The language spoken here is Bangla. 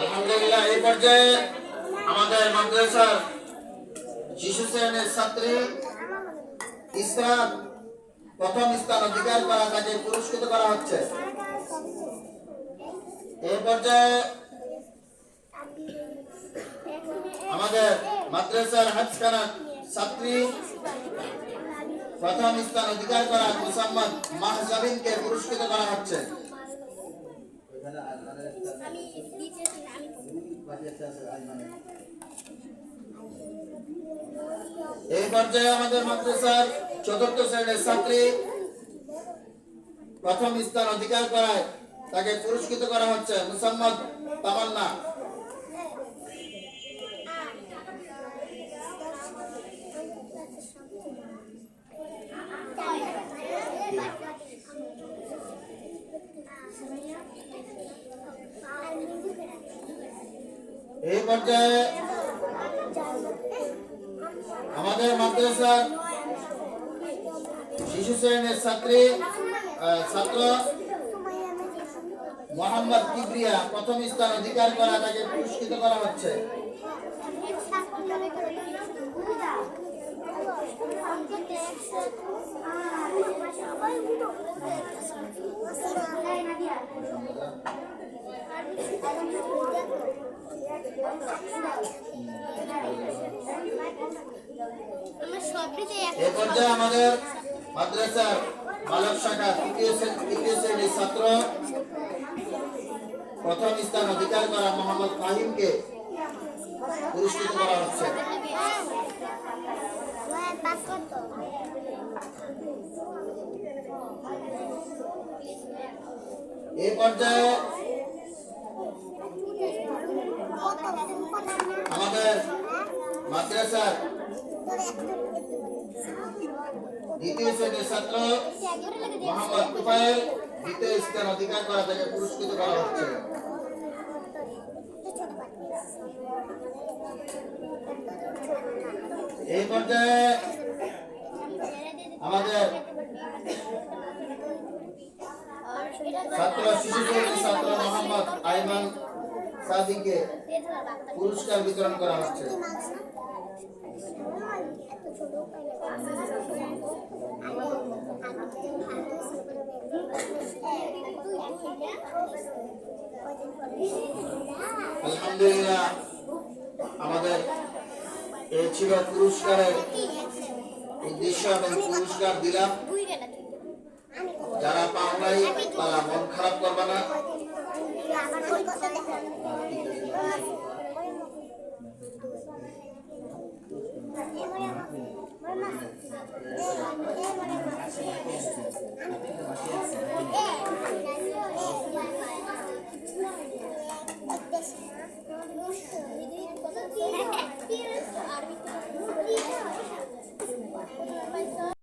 আলহামদুলিল্লাহ এই পর্যায়ে আমাদের মাদ্রাসার শিশু শ্রেণীর ছাত্রী ইসরাত প্রথম স্থান অধিকার করা তাকে পুরস্কৃত করা হচ্ছে। এই পর্যায়ে আমাদের মাদ্রাসার হাফখানা ছাত্রী প্রথম স্থান অধিকার করা মুসাম্মদ মাহজাবিনকে পুরস্কৃত করা হচ্ছে। এই পর্যায়ে আমাদের মাদ্রাসার চতুর্থ শ্রেণীর ছাত্রী প্রথম স্থান অধিকার করায় তাকে পুরস্কৃত করা হচ্ছে মুসাম্মদ তামান্না। এই পর্যায়ে আমাদের মাদ্রাসার শিশু শ্রেণীর ছাত্র মোহাম্মদ কিবরিয়া প্রথম স্থান অধিকার করা তাকে পুরস্কৃত করা হচ্ছে। এই পর্যায়ে আমাদের মাদ্রাসার বালক শাখা তৃতীয় শ্রেণীর ছাত্র প্রথম স্থান অধিকার করা মোহাম্মদ ফাহিমকে পুরস্কৃত করা হচ্ছে। এই পর্যায়ে আমাদের মাদ্রাসার দ্বিতীয় শ্রেণীর ছাত্র মোহাম্মদ তুফাইল দ্বিতীয় স্থান অধিকার করা তাকে পুরস্কৃত করা হচ্ছে। এই পর্যায়ে আমাদের শিশু শ্রেণীর ছাত্র মোহাম্মদ আইমান সাদিকে পুরস্কার বিতরণ করা হচ্ছে। আলহামদুলিল্লাহ আমাদের এই ছিল পুরস্কারের উদ্দেশ্য এবং পুরস্কার দিলাম। যারা পাও নাই তারা মন খারাপ করবে না।